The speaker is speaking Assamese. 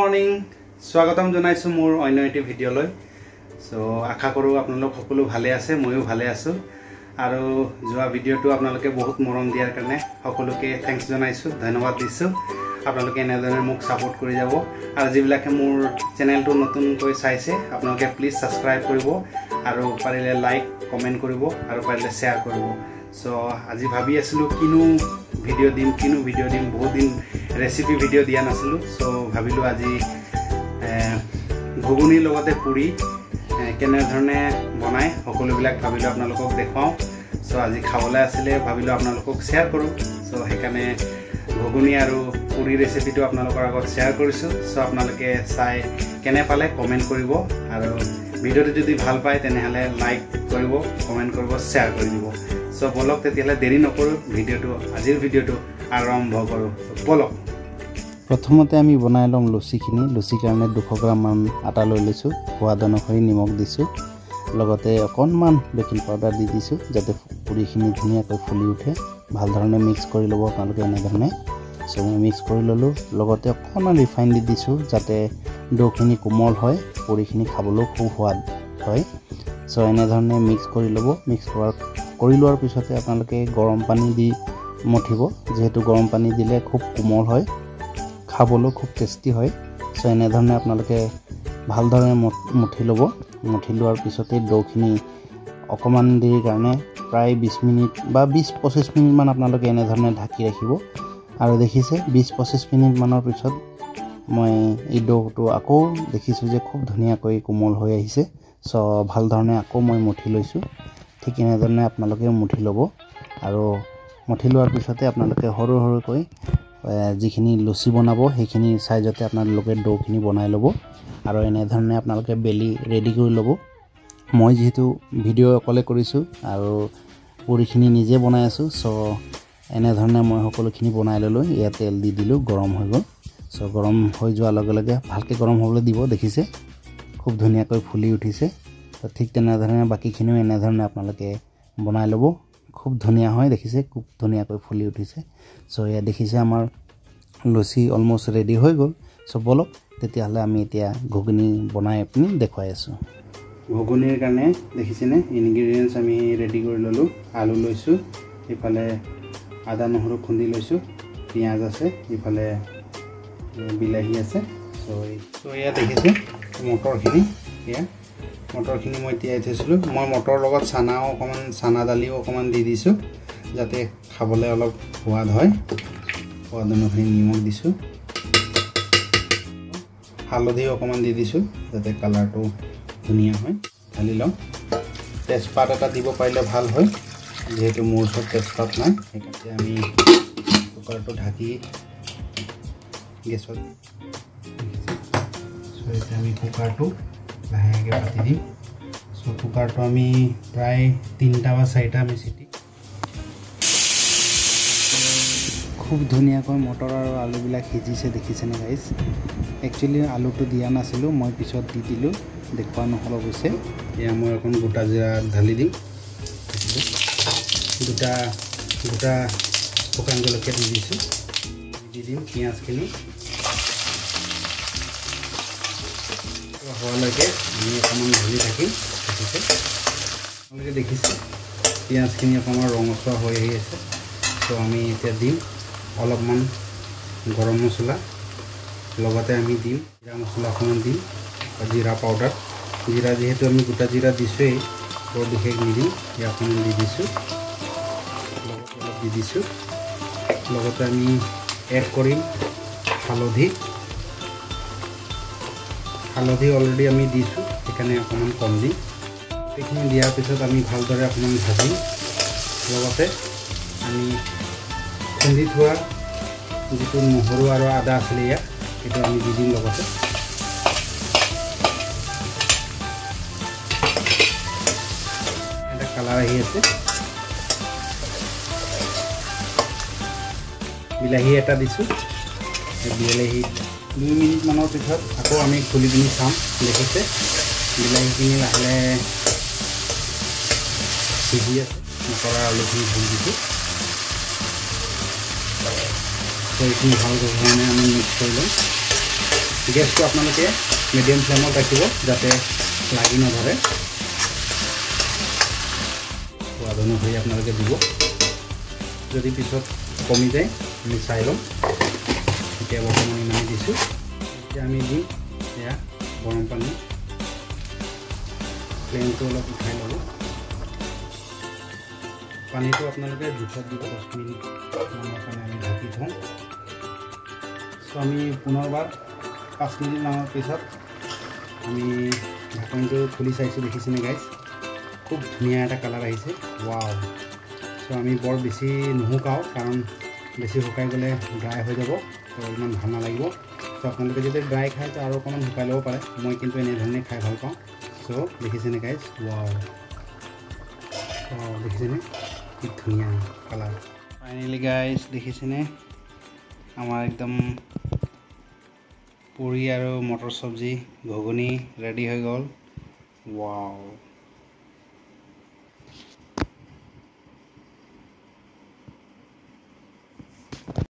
মৰ্নিং স্বাগতম জনাইছো মোৰ অন্য এটি ভিডিঅ'লৈ সো আশা কৰো আপোনালোক সকলো ভালে আছে ময়ো ভালে আছো আৰু যোৱা ভিডিঅ'টো আপোনালোকে বহুত মৰম দিয়াৰ কাৰণে সকলোকে থ্যাঙ্কস জনাইছো ধন্যবাদ দিছো আপোনালোকে এনেদৰে মোক সাপোৰ্ট কৰি যাব আৰু যিবিলাকে মোৰ চেনেলটো নতুনকৈ চাইছে আপোনালোকে প্লিজ সাবস্ক্ৰাইব কৰিব আৰু পাৰিলে লাইক কমেন্ট কৰিব আৰু পাৰিলে শেয়াৰ কৰিব সো আজি ভাবি আছিলো কিনো ভিডিঅ' দিম বহুত দিন ৰেচিপি ভিডিঅ' দিয়া নাছিলো সো ভাবিলো আজি ঘুগুনিৰ লগতে পুৰি কেনে ধৰণে বনাই সকলোবিলাক ভাবিলো আপোনালোকক দেখাও সো আজি খাবলৈ আছিল ভাবিলো আপোনালোকক শেয়াৰ কৰো সো হেকানে ঘুগুনি আৰু পুৰি ৰেচিপিটো আপোনালোকৰ আগত শেয়াৰ কৰিছো সো আপোনালোকে চাই কেনে পালে কমেন্ট কৰিব আৰু ভিডিঅ'টো যদি ভাল পায় তেনেহলে লাইক কৰিব কমেন্ট কৰিব শেয়াৰ কৰি দিব সো বলক তেতিয়ালে দেৰি নকৰো ভিডিঅ'টো আজিৰ ভিডিঅ'টো আৰম্ভ কৰো বলক প্ৰথমতে আমি বনাই লম লুচিখিনি লুচি কাৰণে 200 গ্ৰাম মান আটা লৈ লৈছো সোৱাদ অনুসৰি নিমখ দিছো লগতে অকনমান বেকিং পাউডাৰ দি দিছো যাতে পুৰিখিনি ধুনীয়াকৈ ফুলি উঠে ভাল ধৰণে মিক্স কৰি লব আপোনালোকে এনে ধৰণে সো মই মিক্স কৰি ললো লগতে অকনমান ৰিফাইন দি দিছো যাতে ডোখিনি কোমল হয় পুৰিখিনি খাবলৈ খুব সোৱাদ হয় সো এনে ধৰণে মিক্স কৰি লব মিক্স কৰি লোৱাৰ পিছতে আপোনালোকে গৰম পানী দি মঠিব যেহেতু গৰম পানী দিলে খুব কোমল হয় খাবলৈ খুব টেস্টি হয় সো এনে ধৰণে আপোনালোকে ভাল ধৰণে মঠি লব মঠি লোৱাৰ পিছতে ডোখিনি অকমান দেৰি কাৰণে প্ৰায় 20 মিনিট বা 20-25 মিনিট মান আপোনালোকে এনে ধৰণে ঢাকি ৰাখিব আৰু দেখিছে 20-25 মিনিট মানৰ পিছত মই এই ডোটো আকৌ দেখিছো যে খুব ধুনীয়াকৈ কোমল হৈ আহিছে সো ভাল ধৰণে আকৌ মই মঠি লৈছো ঠিক এনে ধৰণে আপোনালোকে মঠি লব আৰু মঠি লোৱাৰ পিছতে আপোনালোকে সৰু সৰুকৈ যিখিনি লুচি বনাব সেইখিনি সাইজতে আপোনালোকে ডোখিনি বনাই লব আৰু এনে ধৰণে আপোনালোকে বেলি ৰেডি কৰি লব মই যেহেতু ভিডিও অকলে কৰিছো আৰু পুৰিখিনি নিজে বনাই আছো সো এনে ধৰণে মই সকলোখিনি বনাই ললো ইয়া তেল দি দিলো গৰম হৈ গল সো গৰম হৈ যোৱাৰ লগে লগে ভালকে গৰম হ'বলৈ দিব দেখিছে খুব ধুনীয়াকৈ ফুলি উঠিছে তো ঠিক তেনে ধৰণে বাকিখিনিও এনে ধৰণে আপোনালোকে বনাই লব খুব ধুনীয়া হয় দেখিছে খুব ধুনীয়াকৈ ফুলি উঠিছে সো ইয়া দেখিছে আমাৰ লুচি অলমোস্ট ৰেডি হৈ গল সো বলক তেতিয়াহলে আমি এতিয়া ঘুগুনি বনাই আপুনি দেখুৱাই আছো ঘুগুনিৰ কাৰণে দেখিছেনে ইনগ্ৰেডিয়েন্টছ আমি ৰেডি কৰি ললো আলু লৈছো ইফালে আদা নহৰু খুন্দি লৈছো পিয়াজ আছে ইফালে বিলাহী আছে সো ইয়া দেখিছে মটৰখিনি মই তিয়াই থৈছিলো মই মটৰ লগত চানাও অকমান চানা দালিও অকমান দি দিছো যাতে খাবলৈ অলপ সোৱাদ হয় সোৱাদ অনুসৰি নিমখ দিছো হালধি অকমান দি দিছো যাতে কালাৰটো ধুনীয়া হয় ঢালি লম তেজপাত এটা দিব পাৰিলে ভাল হয় যেহেতু মোৰ ওচৰত তেজপাত নাই সেইকাৰণে আমি কুকাৰটো ঢাকি গেছত এতিয়া আমি কুকাৰটো লাহেকৈ পাতি দিম সো কুকাৰটো আমি প্ৰায় 3টা বা 4টা আমি চিটি খুব ধুনীয়াকৈ মটৰ আৰু আলুবিলাক সিজিছে দেখিছেনে গাইজ একচুৱেলি আলুটো দিয়া নাছিলোঁ মই পিছত দি দিলোঁ দেখুৱা নহ'ল অৱশ্যে এয়া মই অকণ গোটা জিৰা ঢালি দিম দুটা শুকান জলকীয়া দি দিছোঁ দি দিম পিঁয়াজখিনি হোৱালৈকে আমি অকণমান ভাজি থাকিম দেখিছে আপোনালোকে দেখিছে পিঁয়াজখিনি অকণমান ৰঙচুৱা হৈ আহি আছে তো আমি এতিয়া দিম অলপমান গৰম মছলা লগতে আমি দিম জিৰা মছলা অকণমান দিম জিৰা পাউডাৰ জিৰা যেহেতু আমি গোটা জিৰা দিছোঁৱেই বৰ বিশেষ নিদিম ইয়াক অকণমান দি দিছোঁ অলপ দি দিছোঁ লগতে আমি এড কৰিম হালধি অলৰেডি আমি দিছোঁ সেইকাৰণে অকণমান কম দিম এইখিনি দিয়াৰ পিছত আমি ভালদৰে অকণমান ভাজিম লগতে আমি খুন্দি থোৱা যিটো নহৰু আৰু আদা আছিলে ইয়াত সেইটো আমি দি দিম লগতে এটা কালাৰ আহি আছে বিলাহী এটা দিছোঁ বিলাহী 2 মিনিট মানৰ পিছত আকৌ আমি খুলি পিনি চাম দেখিছে বিলাহীখিনি লাহে লাহে সিজি আছে মটৰ আলুখিনি ধুই দিছোঁ তো এইখিনি ভালকৈ ধৰণে আমি মিক্স কৰি লওঁ গেছটো আপোনালোকে মিডিয়াম ফ্লেমত ৰাখিব যাতে লাগি নধৰে সোৱাদ অনুসৰি আপোনালোকে দিব যদি পিছত কমি যায় আমি চাই ল'ম এতিয়া বৰ্তমান ইমানে দিছোঁ এতিয়া আমি দিম এয়া গৰম পানী ফ্লেমটো অলপ উঠাই ল'ব পানীটো আপোনালোকে জোখত দিব 10 মিনিটমানৰ কাৰণে আমি ঢাকি থওঁ চ' আমি পুনৰবাৰ 5 মিনিটমানৰ পিছত আমি ঢাকনটো খুলি চাইছোঁ দেখিছেনে গাইজ খুব ধুনীয়া এটা কালাৰ আহিছে ৱাও চ' আমি বৰ বেছি নুশুকাওঁ কাৰণ বেছি শুকাই গ'লে ড্ৰাই হৈ যাব তো ইমান ভাল নালাগিব চ' আপোনালোকে যদি ড্ৰাই খায় তো আৰু অকণমান শুকাই ল'ব পাৰে মই কিন্তু এনেধৰণে খাই ভাল পাওঁ চ' দেখিছেনে গাইজ ৱাও দেখিছেনে কি ধুনীয়া কালাৰ ফাইনেলি গাইজ দেখিছেনে আমাৰ একদম পুৰি আৰু মটৰ চব্জি ঘুগুনি ৰেডি হৈ গ'ল ৱাও